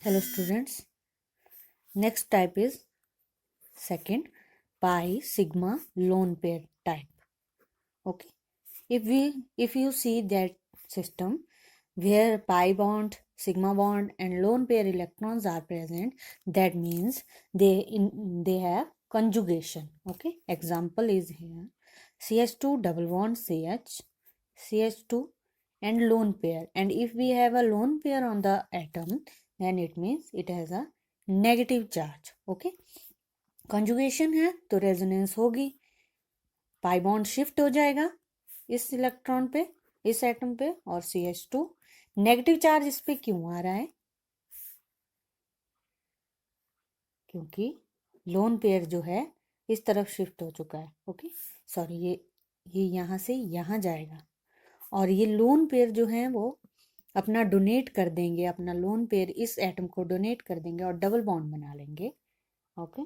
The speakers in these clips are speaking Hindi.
Hello students. Next type is second pi sigma lone pair type. Okay. If you see that system where pi bond, sigma bond and lone pair electrons are present, that means they have conjugation. Okay. Example is here CH2 double bond CH2 and lone pair, and if we have a lone pair on the atom, then it means it has a negative charge. Okay, conjugation है तो रेजोनेंस होगी, पाई बॉन्ड शिफ्ट हो जाएगा इस इलेक्ट्रॉन पे, इस एटम पे, और CH2 नेगेटिव चार्ज इस पे क्यों आ रहा है? क्योंकि लोन पेयर जो है इस तरफ शिफ्ट हो चुका है. ओके सॉरी, ये यहाँ से यहाँ जाएगा और ये लोन पेयर जो है वो अपना डोनेट कर देंगे, अपना लोन पेयर इस एटम को डोनेट कर देंगे और डबल बॉन्ड बना लेंगे. ओके,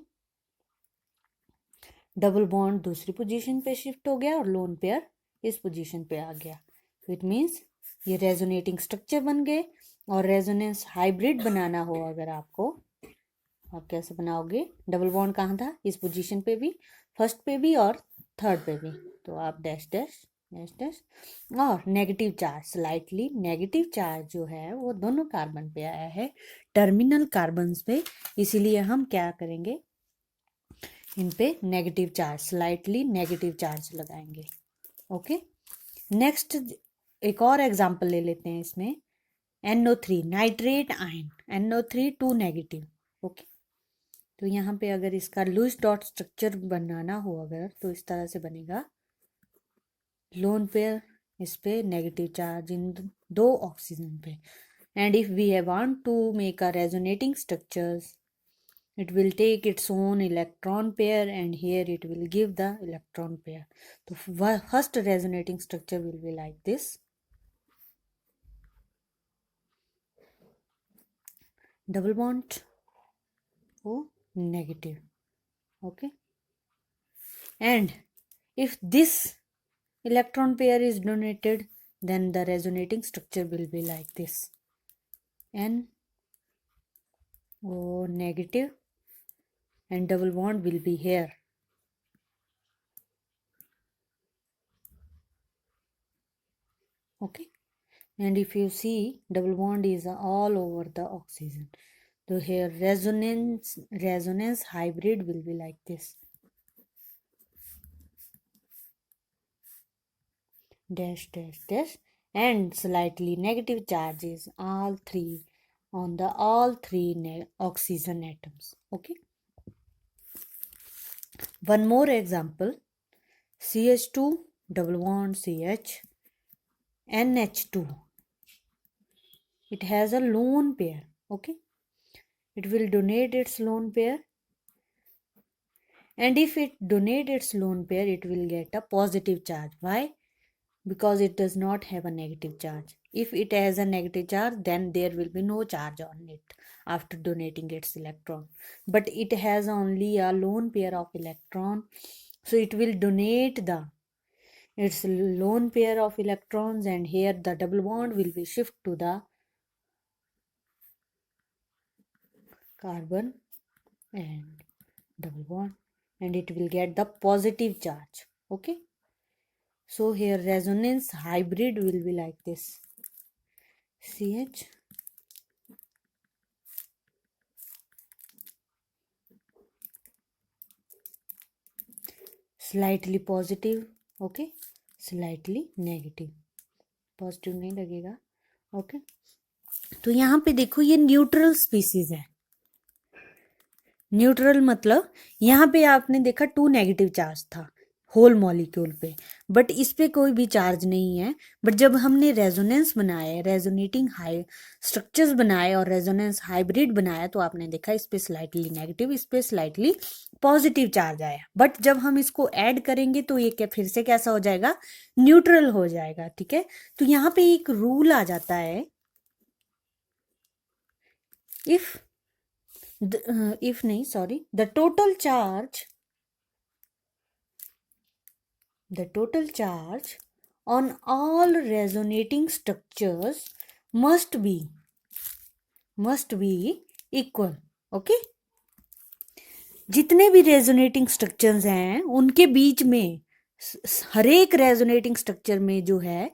डबल बॉन्ड दूसरी पोजीशन पे शिफ्ट हो गया और लोन पेयर इस पोजीशन पे आ गया. तो इट मीन्स ये रेजोनेटिंग स्ट्रक्चर बन गए. और रेजोनेंस हाइब्रिड बनाना हो अगर आपको, आप कैसे बनाओगे? डबल बॉन्ड कहाँ था? इस पोजीशन पे भी, फर्स्ट पे भी और थर्ड पे भी. तो आप डैश डैश डैश डैश और negative charge, slightly negative charge जो है वो दोनों कार्बन पे आया है, टर्मिनल कार्बन पे. इसीलिए हम क्या करेंगे? इन पे negative charge, slightly negative charge लगाएंगे. ओके, नेक्स्ट एक और एग्जांपल ले लेते हैं इसमें. NO3 nitrate ion, NO3 2 negative. Okay, तो यहाँ पे अगर इसका लुईस डॉट स्ट्रक्चर बनाना हो अगर, तो इस तरह से बनेगा. लोन पेयर इस पे नेगेटिव चार्ज इन दो ऑक्सीजन पे. And if we want to make a resonating structures, it will take its own electron pair and here it will give the electron pair. So first resonating structure will be like this. Double bond O negative. Okay, and if this electron pair is donated, then the resonating structure will be like this. N O negative and double bond will be here. Okay, and if you see, double bond is all over the oxygen. So here resonance hybrid will be like this. Dash dash dash, and slightly negative charges all three on the all three oxygen atoms. Okay, one more example. CH2 double bond CH NH2. It has a lone pair. Okay, it will donate its lone pair, and if it donate its lone pair, it will get a positive charge. Why? Because it does not have a negative charge. If it has a negative charge, then there will be no charge on it after donating its electron. But it has only a lone pair of electron, so it will donate its lone pair of electrons, and here the double bond will be shift to the carbon and double bond, and it will get the positive charge. Okay, so here resonance hybrid will be like this. CH slightly positive. Okay, slightly negative. Positive नहीं लगेगा. ओके, तो यहाँ पे देखो ये न्यूट्रल स्पीसीज है. न्यूट्रल मतलब यहाँ पे आपने देखा 2 नेगेटिव चार्ज था होल मॉलिक्यूल पे, बट इस पे कोई भी चार्ज नहीं है. बट जब हमने रेजोनेंस बनाया, रेजोनेटिंग हाई स्ट्रक्चर्स बनाए और रेजोनेंस हाइब्रिड बनाया, तो आपने देखा इस पे स्लाइटली नेगेटिव, इस पे स्लाइटली पॉजिटिव चार्ज आया. बट जब हम इसको ऐड करेंगे तो ये क्या फिर से कैसा हो जाएगा? न्यूट्रल हो जाएगा. ठीक है, तो यहाँ पे एक रूल आ जाता है. इफ नहीं sorry, the total charge on all resonating structures must be must be equal. Okay, जितने भी रेजोनेटिंग स्ट्रक्चर्स हैं उनके बीच में हर एक रेजोनेटिंग स्ट्रक्चर में जो है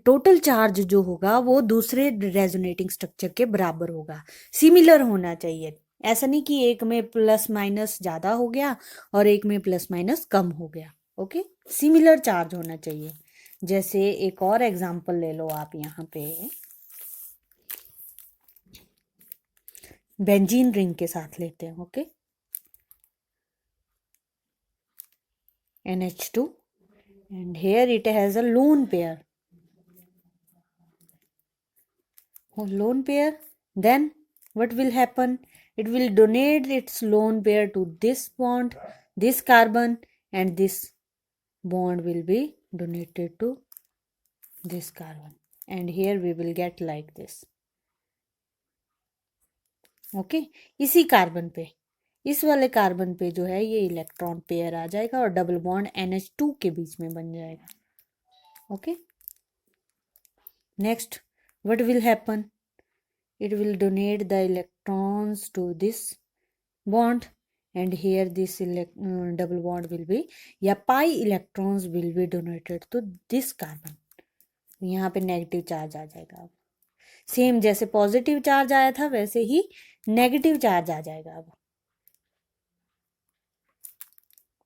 टोटल चार्ज जो होगा वो दूसरे रेजोनेटिंग स्ट्रक्चर के बराबर होगा, सिमिलर होना चाहिए। ऐसा नहीं कि एक में प्लस माइनस ज्यादा हो गया और एक में प्लस माइनस कम हो गया। ओके, सिमिलर चार्ज होना चाहिए। जैसे एक और एग्जांपल ले लो आप, यहाँ पे बेंजीन रिंग के साथ लेते हैं। Okay, NH2 and here it has a lone pair. Lone pair, then what will happen? It will donate its lone pair to this bond, this carbon, and this bond will be donated to this carbon, and here we will get like this. Okay, इसी कार्बन पे, इस वाले कार्बन पे जो है ये इलेक्ट्रॉन पेयर आ जाएगा और डबल बॉन्ड NH2 के बीच में बन जाएगा। Okay, next what will happen? It will donate the electrons to this bond, and here this double bond will be, या pi electrons will be donated to this carbon. यहाँ पे नेगेटिव चार्ज आ जाएगा। अब सेम जैसे पॉजिटिव चार्ज आया था वैसे ही नेगेटिव चार्ज आ जाएगा अब।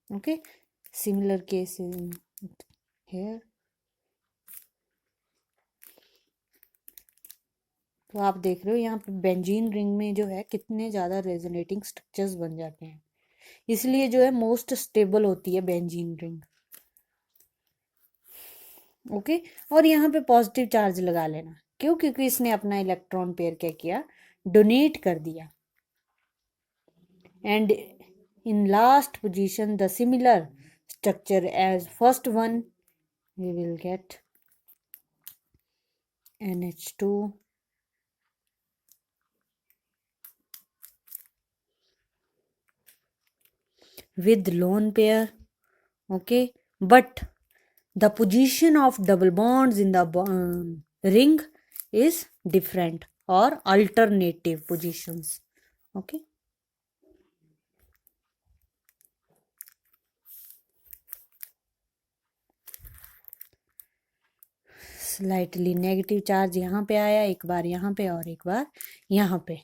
Okay, similar case here. तो आप देख रहे हो यहाँ पे बेंजीन रिंग में जो है कितने ज़्यादा रेजोनेटिंग स्ट्रक्चर्स बन जाते हैं, इसलिए जो है मोस्ट स्टेबल होती है बेंजीन रिंग। ओके, और यहाँ पे पॉजिटिव चार्ज लगा लेना, क्यों? क्योंकि इसने अपना इलेक्ट्रॉन पेयर क्या किया, डोनेट कर दिया। And in last position the similar structure as first one, we will get NH2 with lone pair. Okay, but the position of double bonds in the ring is different or alternative positions. Okay, slightly negative charge यहाँ पे आया, एक बार यहाँ पे और एक बार यहाँ पे,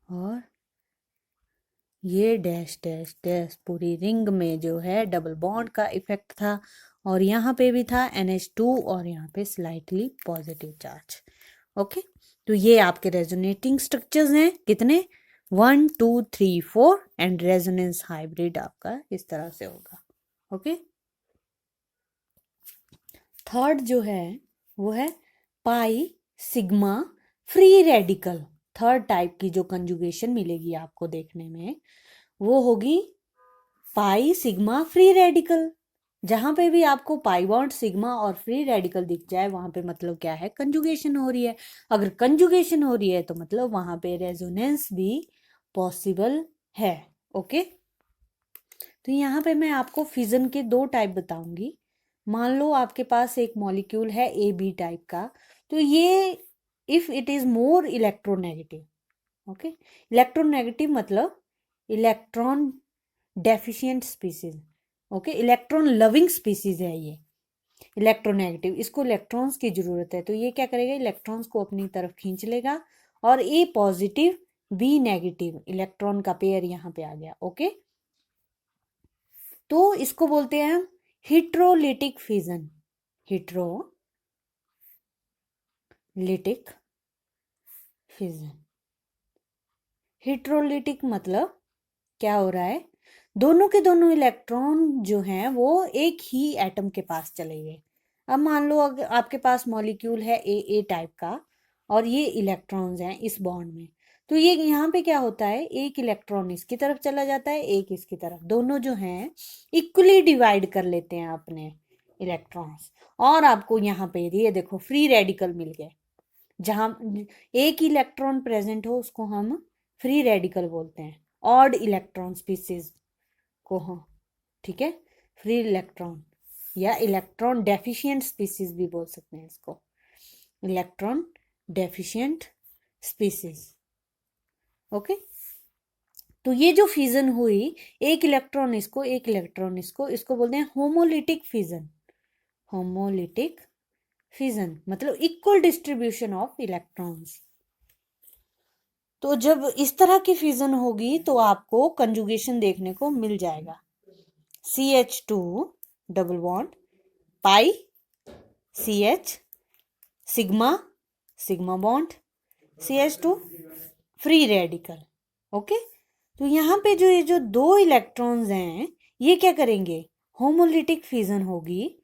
और ये डैश डैश डैश पूरी रिंग में जो है डबल बॉन्ड का इफेक्ट था, और यहाँ पे भी था NH2 और यहाँ पे स्लाइटली पॉजिटिव चार्ज। ओके, तो ये आपके रेजोनेटिंग स्ट्रक्चर्स हैं कितने, 1 2 3 4, एंड रेजोनेंस हाइब्रिड आपका इस तरह से होगा। ओके, थर्ड जो है वो है pi sigma free radical. Third type की जो कंजुगेशन मिलेगी आपको देखने में वो होगी पाई सिग्मा फ्री रेडिकल। जहां पे भी आपको पाई बॉन्ड सिग्मा और फ्री रेडिकल दिख जाए वहां पे मतलब क्या है, कंजुगेशन हो रही है। अगर कंजुगेशन हो रही है तो मतलब वहां पे रेजोनेंस भी पॉसिबल है। ओके, तो यहाँ पे मैं आपको फिजन के दो टाइप बताऊंगी। मान लो आपके पास एक मॉलिक्यूल है AB टाइप का, तो ये if it is more electronegative. Okay, electronegative मतलब electron deficient species. Okay, electron loving species है ये इलेक्ट्रोनेगेटिव, इसको इलेक्ट्रॉन्स की जरूरत है, तो ये क्या करेगा, इलेक्ट्रॉन्स को अपनी तरफ खींच लेगा, और ए पॉजिटिव बी नेगेटिव इलेक्ट्रॉन का पेयर यहाँ पे आ गया। ओके, तो इसको बोलते हैं हम हिट्रोलिटिक फिजन। हिट्रोलिटिक फिजन। हिट्रोलिटिक मतलब क्या हो रहा है, दोनों के दोनों इलेक्ट्रॉन जो हैं वो एक ही एटम के पास चले गए। अब मान लो अगर आपके पास मॉलिक्यूल है A टाइप का और ये इलेक्ट्रॉन्स हैं इस बॉन्ड में, तो ये यहाँ पे क्या होता है, एक इलेक्ट्रॉन इसकी तरफ चला जाता है, एक इसकी तरफ, दोनों जो हैं इक्वली डिवाइड कर लेते हैं अपने इलेक्ट्रॉन्स, और आपको यहाँ पे ये देखो फ्री रेडिकल मिल गए। जहाँ एक इलेक्ट्रॉन प्रेजेंट हो उसको हम फ्री रेडिकल बोलते हैं, ऑड इलेक्ट्रॉन स्पीसीज को। हाँ ठीक है, फ्री इलेक्ट्रॉन या इलेक्ट्रॉन डेफिशिएंट स्पीसीज भी बोल सकते हैं इसको, इलेक्ट्रॉन डेफिशिएंट स्पीसीज। ओके, तो ये जो फिजन हुई, एक इलेक्ट्रॉन इसको, एक इलेक्ट्रॉन इसको, इसको बोलते हैं होमोलिटिक फिजन। होमोलिटिक फिजन मतलब इक्वल डिस्ट्रीब्यूशन ऑफ इलेक्ट्रॉन्स। तो जब इस तरह की फिजन होगी तो आपको कंजुगेशन देखने को मिल जाएगा। CH2 double bond pi CH sigma, sigma bond CH2 free radical. Okay, तो यहाँ पे जो ये जो दो इलेक्ट्रॉन्स हैं ये क्या करेंगे, होमोलिटिक फिजन होगी,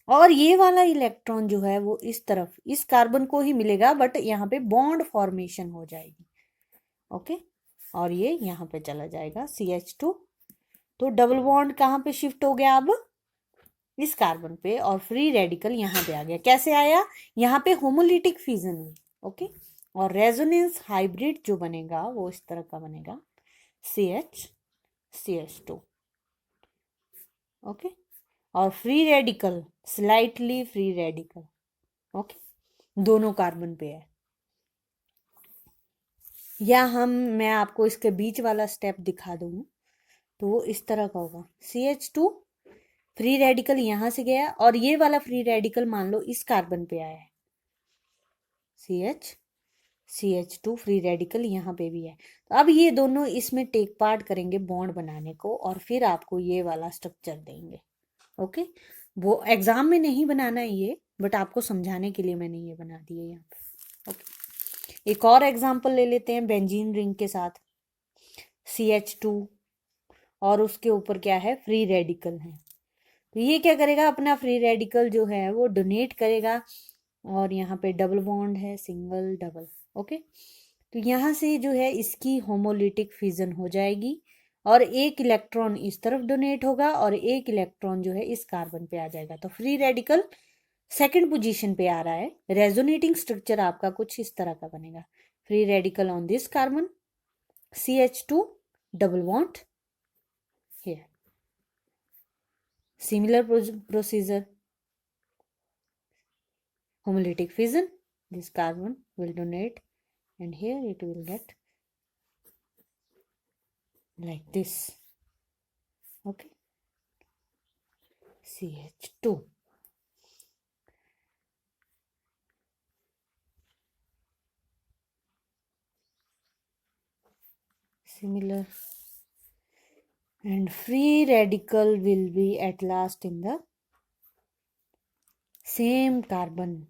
और ये वाला इलेक्ट्रॉन जो है वो इस तरफ इस कार्बन को ही मिलेगा, बट यहाँ पे बॉन्ड फॉर्मेशन हो जाएगी। ओके, और ये यहाँ पे चला जाएगा CH2, तो डबल बॉन्ड कहाँ पे शिफ्ट हो गया अब, इस कार्बन पे, और फ्री रेडिकल यहाँ पे आ गया। कैसे आया, यहाँ पे होमोलिटिक फिजन हुई। ओके, और रेजोनेंस हाइब्रिड जो बनेगा वो इस तरह का बनेगा CH2। ओके, और free radical slightly free radical. Okay, दोनों कार्बन पे है। या मैं आपको इसके बीच वाला स्टेप दिखा दूँ तो वो इस तरह का होगा। CH2 फ्री रेडिकल यहां से गया, और ये वाला फ्री रेडिकल मान लो इस कार्बन पे आया है, CH2 फ्री रेडिकल यहाँ पे भी है। तो अब ये दोनों इसमें टेक पार्ट करेंगे बॉन्ड बनाने को, और फिर आपको ये वाला स्ट्रक्चर देंगे। ओके, वो एग्जाम में नहीं बनाना है ये, बट आपको समझाने के लिए मैंने ये बना दिया यहाँ पे। ओके, एक और एग्जाम्पल ले लेते हैं बेंजीन रिंग के साथ। CH2 और उसके ऊपर क्या है, फ्री रेडिकल है। तो ये क्या करेगा, अपना फ्री रेडिकल जो है वो डोनेट करेगा, और यहाँ पे डबल बॉन्ड है, सिंगल डबल। ओके, तो यहाँ से जो है इसकी होमोलिटिक फिजन हो जाएगी, और एक इलेक्ट्रॉन इस तरफ डोनेट होगा और एक इलेक्ट्रॉन जो है इस कार्बन पे आ जाएगा। तो फ्री रेडिकल सेकंड पोजीशन पे आ रहा है। रेजोनेटिंग स्ट्रक्चर आपका कुछ इस तरह का बनेगा। Free radical on this carbon, CH2 double bond here. Similar procedure, homolytic fission, this carbon will donate, and here it will get like this. Okay, CH2. Similar, and free radical will be at last in the same carbon।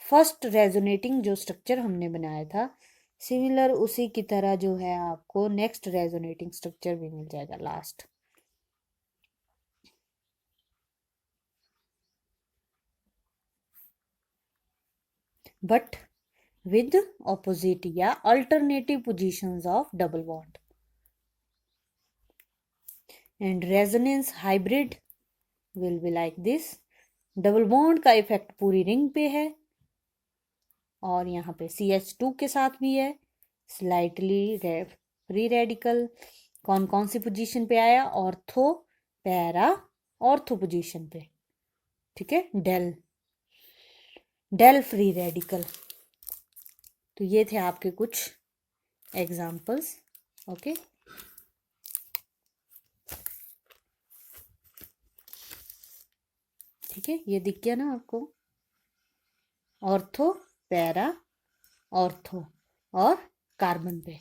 First resonating जो स्ट्रक्चर हमने बनाया था, सिमिलर उसी की तरह जो है आपको नेक्स्ट रेजोनेटिंग स्ट्रक्चर भी मिल जाएगा लास्ट। बट विद ऑपोजिट या alternative positions of double bond. And resonance hybrid will be like this. Double bond का इफेक्ट पूरी रिंग पे है, और यहाँ पे CH2 के साथ भी है, स्लाइटली फ्री रेडिकल। कौन कौन सी पोजीशन पे आया, ऑर्थो, पैरा, ऑर्थो पोजीशन पे। ठीक है, डेल डेल फ्री रेडिकल। तो ये थे आपके कुछ एग्जाम्पल्स। ओके, ठीक है, ये दिख गया ना आपको, ऑर्थो, पैरा, ऑर्थो और कार्बन पे।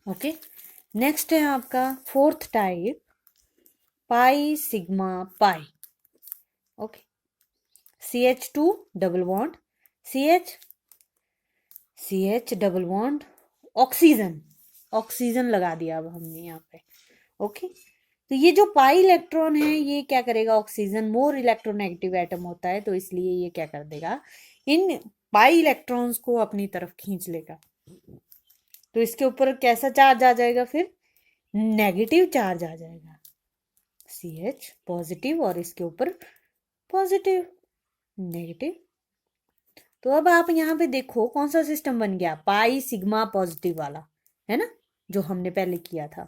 ओके, नेक्स्ट है आपका fourth type, pi sigma pi. Okay, CH2 double bond, CH double bond, oxygen, oxygen लगा दिया अब हमने यहाँ पे। ओके, तो ये जो पाई इलेक्ट्रॉन है ये क्या करेगा, ऑक्सीजन मोर इलेक्ट्रोनेगेटिव एटम होता है, तो इसलिए ये क्या कर देगा, इन पाई इलेक्ट्रॉन्स को अपनी तरफ खींच लेगा। तो इसके ऊपर कैसा चार्ज आ जाएगा, फिर नेगेटिव चार्ज आ जाएगा, CH पॉजिटिव, और इसके ऊपर पॉजिटिव नेगेटिव। तो अब आप यहाँ पे देखो कौन सा सिस्टम बन गया, पाई सिग्मा पॉजिटिव वाला, है ना, जो हमने पहले किया था।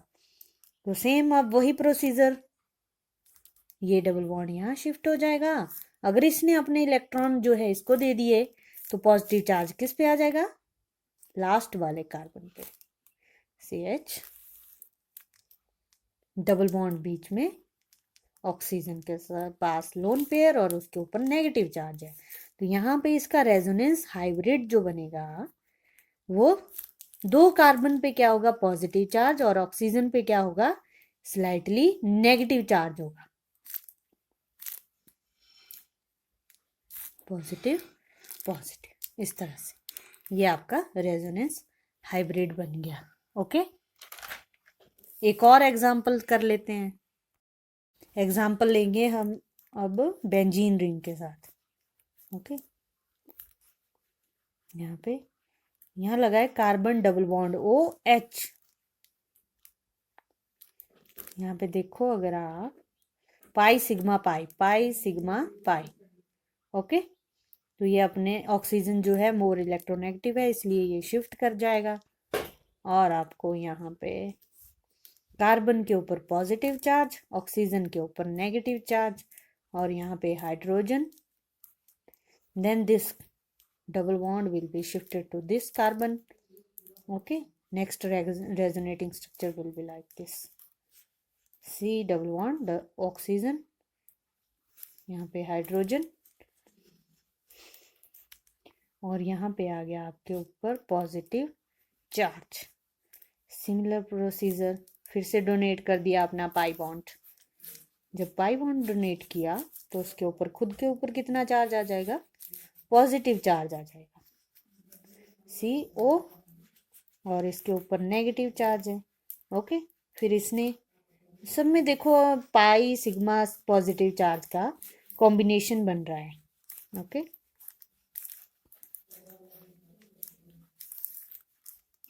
तो सेम अब वही प्रोसीजर, ये डबल बॉन्ड यहाँ शिफ्ट हो जाएगा। अगर इसने अपने इलेक्ट्रॉन जो है इसको दे दिए, तो पॉजिटिव चार्ज किस पे आ जाएगा, लास्ट वाले कार्बन पे CH, डबल बॉन्ड बीच में, ऑक्सीजन के पास लोन पेयर और उसके ऊपर नेगेटिव चार्ज है। तो यहाँ पे इसका रेजोनेंस हाइब्रिड जो बनेगा वो 2 कार्बन पे क्या होगा, पॉजिटिव चार्ज, और ऑक्सीजन पे क्या होगा, स्लाइटली नेगेटिव चार्ज होगा। पॉजिटिव पॉजिटिव, इस तरह से ये आपका रेजोनेंस हाइब्रिड बन गया। ओके, एक और एग्जाम्पल कर लेते हैं। एग्जाम्पल लेंगे हम अब बेंजीन रिंग के साथ। ओके, यहाँ पे यहाँ लगा है कार्बन डबल बॉन्ड OH। यहाँ पे देखो अगर आप पाई सिग्मा पाई, ओके, तो ये अपने ऑक्सीजन जो है मोर इलेक्ट्रोनेगेटिव है, इसलिए ये शिफ्ट कर जाएगा और आपको यहाँ पे कार्बन के ऊपर पॉजिटिव चार्ज, ऑक्सीजन के ऊपर नेगेटिव चार्ज, और यहाँ पे hydrogen, then this double bond will be shifted to this carbon. Okay, next resonating structure will be like this, C double bond, the oxygen, यहाँ पे हाइड्रोजन, और यहाँ पे आ गया आपके ऊपर पॉजिटिव चार्ज। सिमिलर प्रोसीजर, फिर से डोनेट कर दिया अपना पाई बॉन्ड। जब पाई बॉन्ड डोनेट किया तो उसके ऊपर खुद के ऊपर कितना चार्ज आ जाएगा, पॉजिटिव चार्ज आ जाएगा, CO, और इसके ऊपर नेगेटिव चार्ज है। ओके, फिर इसने सब में देखो पाई सिग्मा पॉजिटिव चार्ज का कॉम्बिनेशन बन रहा है। ओके,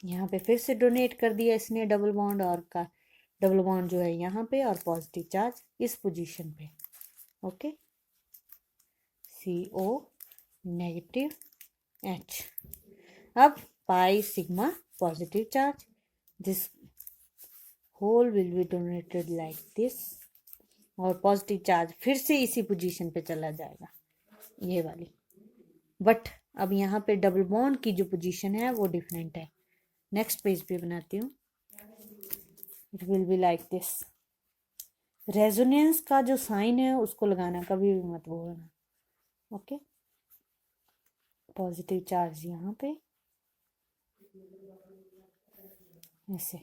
यहाँ पे फिर से डोनेट कर दिया इसने डबल बॉन्ड, और का डबल बॉन्ड जो है यहाँ पे और पॉजिटिव चार्ज इस पोजीशन पे। Okay, CO negative H। अब pi sigma positive charge, this whole will be donated like this, और पॉजिटिव चार्ज फिर से इसी पोजीशन पे चला जाएगा, ये वाली। बट अब यहाँ पे डबल बॉन्ड की जो पोजीशन है वो डिफरेंट है। नेक्स्ट पेज पे बनाती हूँ, it will be like this. Resonance का जो साइन है उसको लगाना कभी भी मत भूलना। ओके, पॉजिटिव चार्ज यहाँ पे ऐसे।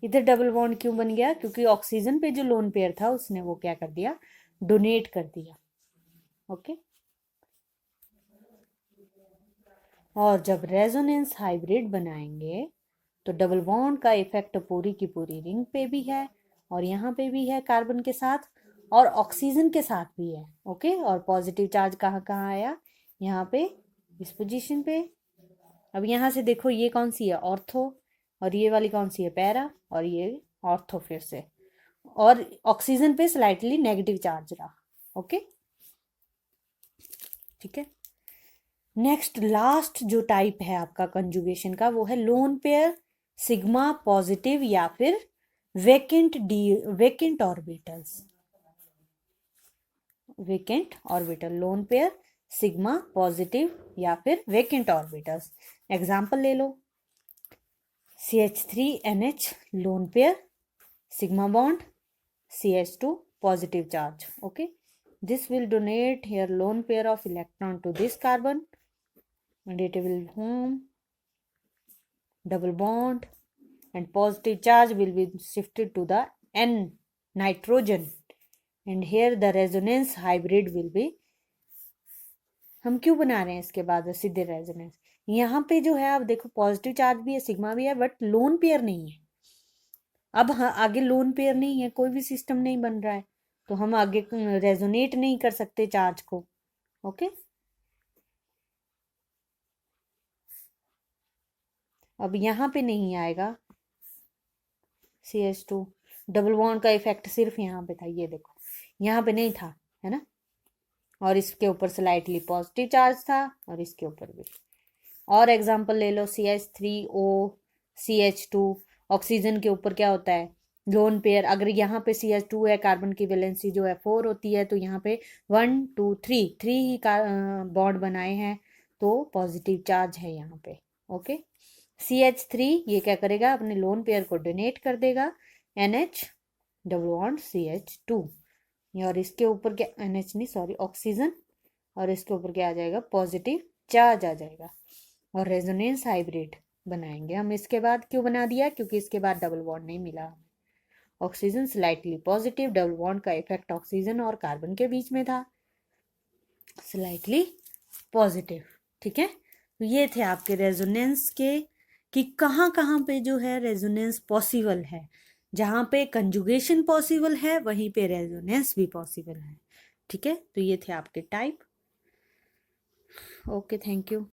इधर डबल बॉन्ड क्यों बन गया, क्योंकि ऑक्सीजन पे जो लोन पेयर था उसने वो क्या कर दिया, डोनेट कर दिया। ओके, और जब रेजोनेंस हाइब्रिड बनाएंगे तो डबल बॉन्ड का इफेक्ट पूरी की पूरी रिंग पे भी है, और यहाँ पे भी है कार्बन के साथ, और ऑक्सीजन के साथ भी है। ओके, और पॉजिटिव चार्ज कहाँ कहाँ आया, यहाँ पे इस पोजीशन पे। अब यहाँ से देखो ये कौन सी है, ऑर्थो, और ये वाली कौन सी है, पैरा, और ये ऑर्थो फिर से, और ऑक्सीजन पे स्लाइटली नेगेटिव चार्ज रहा। ओके, ठीक है। नेक्स्ट लास्ट जो टाइप है आपका कंजुगेशन का वो है लोन पेयर सिग्मा पॉजिटिव या फिर vacant orbitals. Vacant orbital, lone pair sigma positive या फिर वेकेंट ऑर्बिटल्स। एग्जाम्पल ले लो, CH3NH lone pair, sigma bond, CH2 positive charge. Okay, this will donate here lone pair of electron to this carbon, and it will form double bond, and positive charge will be shifted to the N nitrogen, and here the resonance hybrid will be। हम क्यों बना रहे हैं इसके बाद सीधे रेजोनेंस, यहाँ पे जो है आप देखो पॉजिटिव चार्ज भी है, सिग्मा भी है, बट लोन पेयर नहीं है। अब हाँ, आगे लोन पेयर नहीं है, कोई भी सिस्टम नहीं बन रहा है, तो हम आगे रेजोनेट नहीं कर सकते चार्ज को। ओके, अब यहाँ पे नहीं आएगा CH2, डबल बॉन्ड का इफेक्ट सिर्फ यहाँ पे था, ये देखो यहाँ पे नहीं था, है ना, और इसके ऊपर स्लाइटली पॉजिटिव चार्ज था, और इसके ऊपर भी। और एग्जांपल ले लो, CH3O CH2, ऑक्सीजन के ऊपर क्या होता है, लोन पेयर। अगर यहाँ पे CH2 है, कार्बन की वैलेंसी जो है 4 होती है, तो यहाँ पे 1 2 3 ही बॉन्ड बनाए हैं, तो पॉजिटिव चार्ज है यहाँ पे। ओके, CH3 ये क्या करेगा, अपने लोन पेयर को डोनेट कर देगा, NH डबल बॉन्ड CH2, और इसके ऊपर क्या, NH नहीं सॉरी ऑक्सीजन, और इसके ऊपर क्या आ जाएगा, पॉजिटिव चार्ज आ जाएगा, और रेजोनेंस हाइब्रिड बनाएंगे हम। इसके बाद क्यों बना दिया, क्योंकि इसके बाद डबल बॉन्ड नहीं मिला हमें। Oxygen slightly positive, double bond का इफेक्ट ऑक्सीजन और कार्बन के बीच में था, स्लाइटली पॉजिटिव। ठीक है, तो ये थे आपके रेजोनेंस के कि कहाँ कहाँ पे जो है रेजोनेंस पॉसिबल है। जहाँ पे कंजुगेशन पॉसिबल है वहीं पे रेजोनेंस भी पॉसिबल है। ठीक है, तो ये थे आपके टाइप। Okay, thank you.